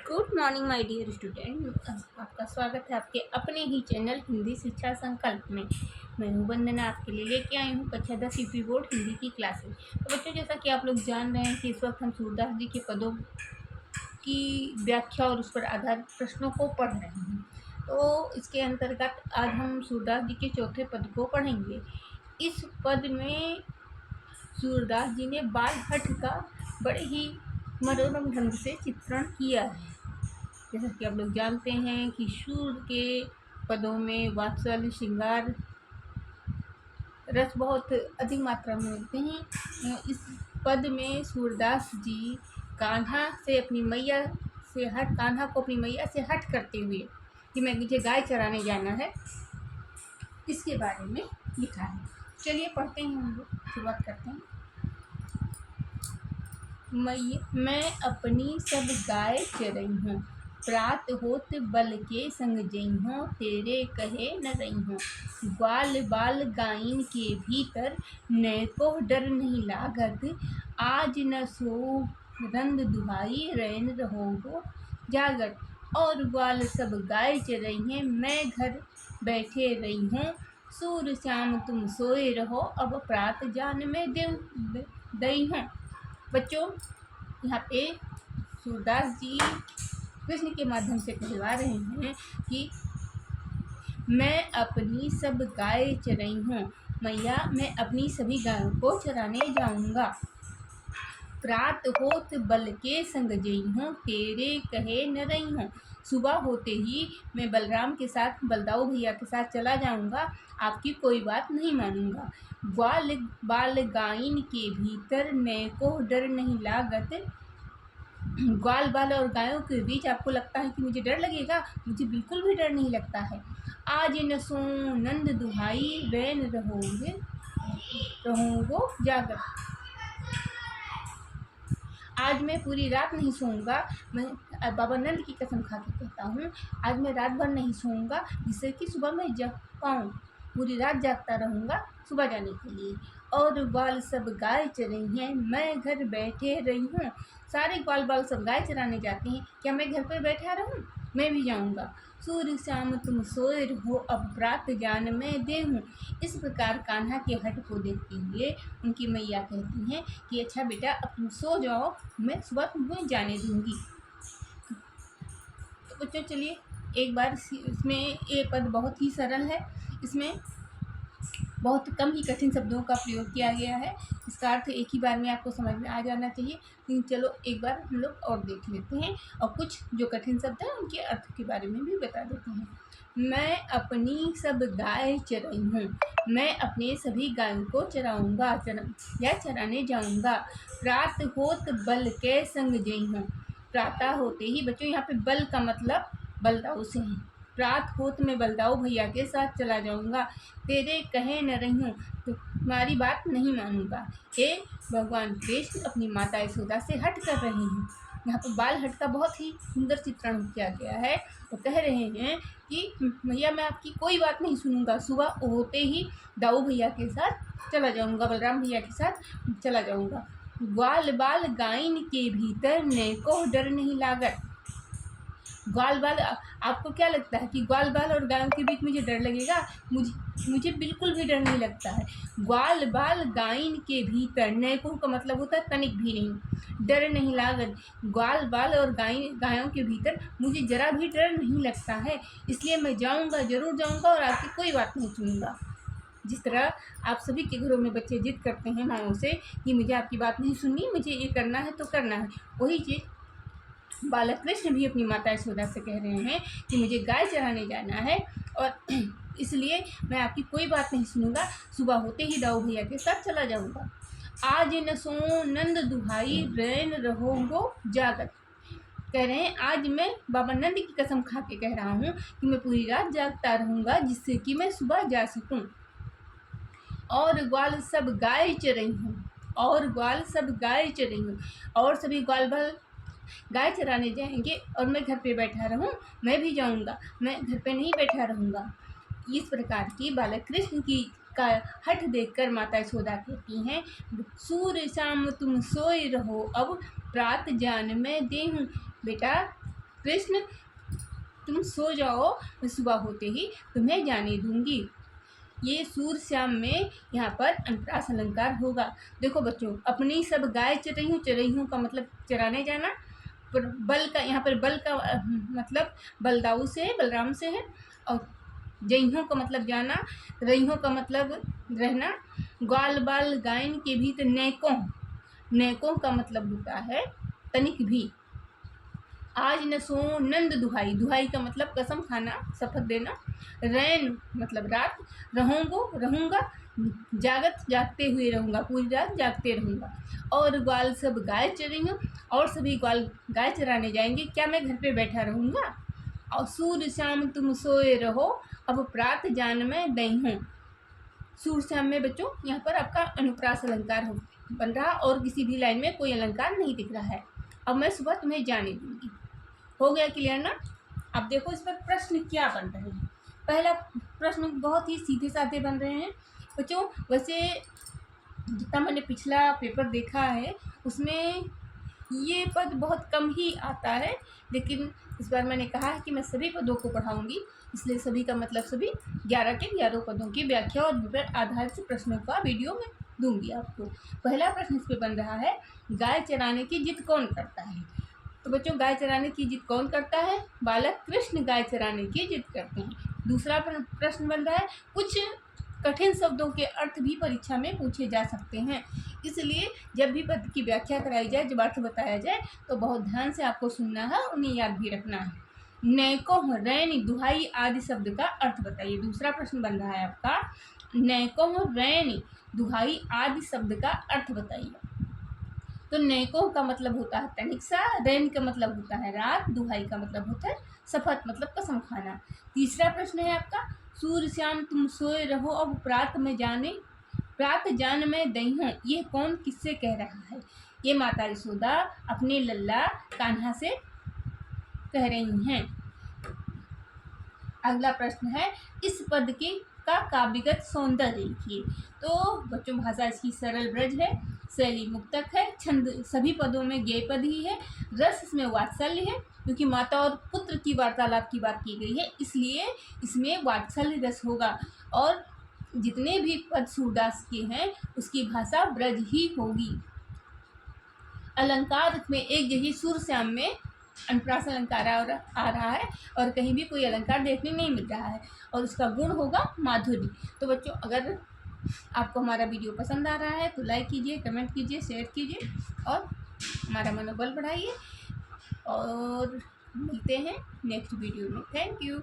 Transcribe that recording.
Good morning my dear student. आपका स्वागत है आपके अपने ही चैनल हिंदी शिक्षा संकल्प में। मैं हूँ वंदना, आपके लिए लेके आई हूँ कक्षा 10 यूपी बोर्ड हिंदी की क्लासेस। तो बच्चों, जैसा कि आप लोग जान रहे हैं कि इस वक्त हम सूरदास जी के पदों की व्याख्या और उस पर आधारित प्रश्नों को पढ़ रहे हैं। तो इसके अंतर्गत आज हम सूरदास जी के चौथे पद को पढ़ेंगे। इस पद में सूरदास जी ने बाल हठ का बड़े ही मनोरम ढंग से चित्रण किया है। जैसा कि आप लोग जानते हैं कि शूर के पदों में वात्सल्य, श्रृंगार रस बहुत अधिक मात्रा में होते हैं। इस पद में सूरदास जी कान्हा को अपनी मैया से हट करते हुए कि मुझे गाय चराने जाना है, इसके बारे में लिखा है। चलिए पढ़ते हैं, हम लोग शुरुआत करते हैं। मैं अपनी सब गाय चरई हूँ, प्रात होत बल के संग जई हूँ, तेरे कहे न रही हूँ। ग्वाल बाल गायन के भीतर नैको डर नहीं लागत, आज न सो रंद दुहाई रैन रहोगो जागत। और ग्वाल सब गाय चरई हैं, मैं घर बैठे रही हूँ, सूर श्याम तुम सोए रहो, अब प्रात जान में दई हूँ। बच्चों, यहाँ पे सूरदास जी कृष्ण के माध्यम से कहलवा रहे हैं कि मैं अपनी सब गाय चरई हूँ, मैया मैं अपनी सभी गायों को चराने जाऊंगा। प्रात होत बल के संग जई हूँ, तेरे कहे न रही हूँ। सुबह होते ही मैं बलराम के साथ, बलदाऊ भैया के साथ चला जाऊंगा, आपकी कोई बात नहीं मानूंगा। ग्वाल बाल गायन के भीतर नैको डर नहीं लागत। ग्वाल बाल और गायों के बीच आपको लगता है कि मुझे डर लगेगा, मुझे बिल्कुल भी डर नहीं लगता है। आज न सो नंद दुहाई बैन रहोगो जागर। आज मैं पूरी रात नहीं सोऊंगा, मैं बाबा नंद की कसम खा के कहता हूँ, आज मैं रात भर नहीं सोऊंगा, जिससे कि सुबह मैं जग पाऊँ। पूरी रात जागता रहूँगा सुबह जाने के लिए। और ग्वाल सब गाय चरई हैं, मैं घर बैठे रही हूँ। सारे ग्वाल बाल सब गाय चराने जाते हैं, क्या मैं घर पर बैठा रहूँ? मैं भी जाऊँगा। सूर्य श्याम तुम सोए रहो, अब रात जान में दे हूँ। इस प्रकार कान्हा के हट को देखते हुए उनकी मैया कहती हैं कि अच्छा बेटा, अब तुम सो जाओ, मैं सुबह तुम्हें जाने दूंगी। तो बच्चों चलिए एक बार इसमें ये पद बहुत ही सरल है, इसमें बहुत कम ही कठिन शब्दों का प्रयोग किया गया है। इसका अर्थ एक ही बार में आपको समझ में आ जाना चाहिए, लेकिन चलो एक बार हम लोग और देख लेते हैं और कुछ जो कठिन शब्द हैं उनके अर्थ के बारे में भी बता देते हैं। मैं अपनी सब गाय चरई हूँ, मैं अपने सभी गायों को चराऊँगा या चराने जाऊँगा। प्रात होत बल के संग जई हूँ। प्रातः होते ही, बच्चों यहाँ पे बल का मतलब बलदाऊ से है। प्रात होत में बलदाऊ भैया के साथ चला जाऊँगा, तेरे कहे न रही हूँ, तो तुम्हारी बात नहीं मानूंगा। हे भगवान कृष्ण अपनी माता यशोदा से हट कर रहे हैं। यहाँ पर बाल हट का बहुत ही सुंदर चित्रण किया गया है। वो कह रहे हैं कि भैया मैं आपकी कोई बात नहीं सुनूंगा, सुबह होते ही दाऊ भैया के साथ चला जाऊंगा, बलराम भैया के साथ चला जाऊंगा। ग्वाल बाल गायन के भीतर नैको डर नहीं लागत। ग्वाल बाल, आपको क्या लगता है कि ग्वाल बाल और गायों के बीच मुझे डर लगेगा? मुझे बिल्कुल भी डर नहीं लगता है। ग्वाल बाल गायन के भीतर, नैको का मतलब होता है तनिक भी नहीं, डर नहीं लागत। ग्वाल बाल और गायों के भीतर मुझे जरा भी डर नहीं लगता है, इसलिए मैं जाऊंगा, जरूर जाऊंगा और आपकी कोई बात नहीं सुनूंगा। जिस तरह आप सभी के घरों में बच्चे जिद करते हैं माओ से कि मुझे आपकी बात नहीं सुननी, मुझे ये करना है तो करना है, वही चीज़ बालक कृष्ण भी अपनी माता यशोदा से कह रहे हैं कि मुझे गाय चराने जाना है और इसलिए मैं आपकी कोई बात नहीं सुनूंगा, सुबह होते ही दाऊ भैया के साथ चला जाऊंगा। आज न सो नंद दुहाई रैन रहोगो जागत। कह रहे हैं आज मैं बाबा नंद की कसम खा के कह रहा हूँ कि मैं पूरी रात जागता रहूँगा, जिससे कि मैं सुबह जा सकूँ। और ग्वाल सब गाय चरई हूँ, और ग्वाल सब गाय चरई हूँ, और सभी ग्वाल बाल गाय चराने जाएंगे और मैं घर पे बैठा रहूं, मैं भी जाऊंगा, मैं घर पे नहीं बैठा रहूंगा। इस प्रकार की बालक कृष्ण की का हठ देखकर माता यशोदा कहती हैं, सूर्य शाम तुम सोए रहो, अब प्रात जान मैं दे हूँ। बेटा, कृष्ण तुम सो जाओ, मैं सुबह होते ही तुम्हें जाने दूंगी। ये सूर्यश्याम में यहाँ पर अनुप्रास अलंकार होगा। देखो बच्चों, अपनी सब गाय चरई, चरईयों का मतलब चराने जाना। पर बल का, यहाँ पर बल का मतलब बलदाऊ से है, बलराम से है। और जइहों का मतलब जाना, रईहों का मतलब रहना। ग्वाल बाल गायन के भी तो नैकों, नैकों का मतलब होता है तनिक भी। आज न सो नंद दुहाई, दुहाई का मतलब कसम खाना, शपथ देना। रैन मतलब रात, रहूँगा, जागत जागते हुए रहूँगा, पूरी रात जागते रहूँगा। और ग्वाल सब गाय चरेंगे, और सभी ग्वाल गाय चराने जाएंगे, क्या मैं घर पे बैठा रहूँगा। और सूर्य श्याम तुम सोए रहो, अब प्रात जान में दई हूँ। सूर्य श्याम में बच्चों यहाँ पर आपका अनुप्रास अलंकार बन रहा, और किसी भी लाइन में कोई अलंकार नहीं दिख रहा है। अब मैं सुबह तुम्हें जाने दूंगी। हो गया क्लियर ना। अब देखो इस पर प्रश्न क्या बन रहे हैं। पहला प्रश्न बहुत ही सीधे साधे बन रहे हैं बच्चों। वैसे जितना मैंने पिछला पेपर देखा है उसमें ये पद बहुत कम ही आता है, लेकिन इस बार मैंने कहा है कि मैं सभी पदों को पढ़ाऊंगी, इसलिए सभी का मतलब सभी 11 के 11 पदों की व्याख्या और विवरण आधारित प्रश्नों का वीडियो में दूंगी आपको। पहला प्रश्न इस पर बन रहा है, गाय चराने की जिद कौन करता है। तो बच्चों, गाय चराने की जिद कौन करता है। बालक कृष्ण गाय चराने की जिद करते हैं। दूसरा प्रश्न बन रहा है, कुछ कठिन शब्दों के अर्थ भी परीक्षा में पूछे जा सकते हैं, इसलिए जब भी पद की व्याख्या कराई जाए, जब अर्थ बताया जाए तो बहुत ध्यान से आपको सुनना है, उन्हें याद भी रखना है। नैको रैन दुहाई आदि शब्द का अर्थ बताइए। दूसरा प्रश्न बन रहा है आपका, नैको रैन दुहाई आदि शब्द का अर्थ बताइए। तो नैको का मतलब होता है तनिक सा, रैन का मतलब होता है रात, दुहाई का मतलब होता है शपथ मतलब कसम खाना। तीसरा प्रश्न है आपका, सूर्य श्याम तुम सोए रहो, अब प्रात में जाने, प्रात जान में दई हूँ, ये कौन किससे कह रहा है। ये माता यशोदा अपने लल्ला कान्हा से कह रही हैं। अगला प्रश्न है, इस पद के का काव्यगत सौंदर्य लिखिए। तो बच्चों, भाषा इसकी सरल ब्रज है, शैली मुक्तक है, छंद सभी पदों में गेय पद ही है, रस इसमें वात्सल्य है, क्योंकि माता और पुत्र की वार्तालाप की बात की गई है, इसलिए इसमें वात्सल्य रस होगा। और जितने भी पद सूरदास के हैं उसकी भाषा ब्रज ही होगी। अलंकार में एक जगह सूर्यश्याम में अनुप्रास अलंकार आ रहा है, और कहीं भी कोई अलंकार देखने नहीं मिल रहा है, और उसका गुण होगा माधुरी। तो बच्चों, अगर आपको हमारा वीडियो पसंद आ रहा है तो लाइक कीजिए, कमेंट कीजिए, शेयर कीजिए और हमारा मनोबल बढ़ाइए। और मिलते हैं नेक्स्ट वीडियो में। Thank you.